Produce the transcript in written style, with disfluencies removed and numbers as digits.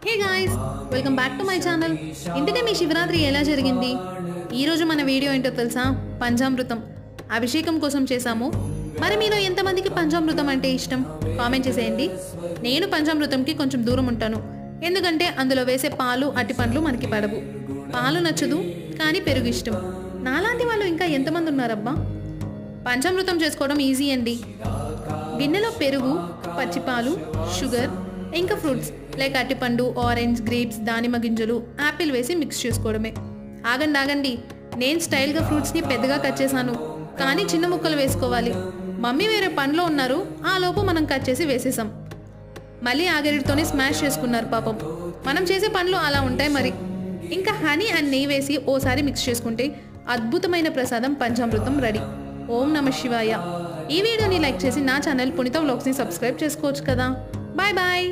Hey guys, welcome back to my channel. ఇంతకే మీ శివరాత్రి ఎలా జరిగింది? ఈరోజు మన వీడియో ఏంటో తెలుసా? పంచామృతం అభిషేకం కోసం చేశాము. మరి మీలో ఎంతమందికి పంచామృతం అంటే ఇష్టం? కామెంట్ చేసేయండి. నేను పంచామృతంకి కొంచెం దూరం ఉంటాను, ఎందుకంటే అందులో వేసే పాలు అట్టిపండ్లు మనకి పడవు. పాలు నచ్చదు, కానీ పెరుగు ఇష్టం. నాలాంటి వాళ్ళు ఇంకా ఎంతమంది ఉన్నారబ్బా? పంచామృతం చేసుకోవడం ఈజీ అండి. గిన్నెలో పెరుగు, పచ్చిపాలు, షుగర్, ఇంకా ఫ్రూట్స్ లైక్ అరటిపండు, ఆరెంజ్, గ్రేప్స్, దానిమ్మ గింజలు, యాపిల్ వేసి మిక్స్ చేసుకోవడమే. ఆగండి, నేను స్టైల్గా ఫ్రూట్స్ని పెద్దగా కట్ చేశాను, కానీ చిన్న ముక్కలు వేసుకోవాలి. మమ్మీ వేరే పనిలో ఉన్నారు, ఆ లోపు మనం కట్ చేసి వేసేసాం. మళ్ళీ ఆగరితోనే స్మాష్ చేసుకున్నారు పాపం. మనం చేసే పనులు అలా ఉంటాయి మరి. ఇంకా హనీ అండ్ నెయ్యి వేసి ఓసారి మిక్స్ చేసుకుంటే అద్భుతమైన ప్రసాదం పంచామృతం రెడీ. ఓం నమః శివాయ. ఈ వీడియోని లైక్ చేసి నా ఛానల్ పునీత వ్లాగ్స్ని సబ్స్క్రైబ్ చేసుకోవచ్చు కదా. Bye bye.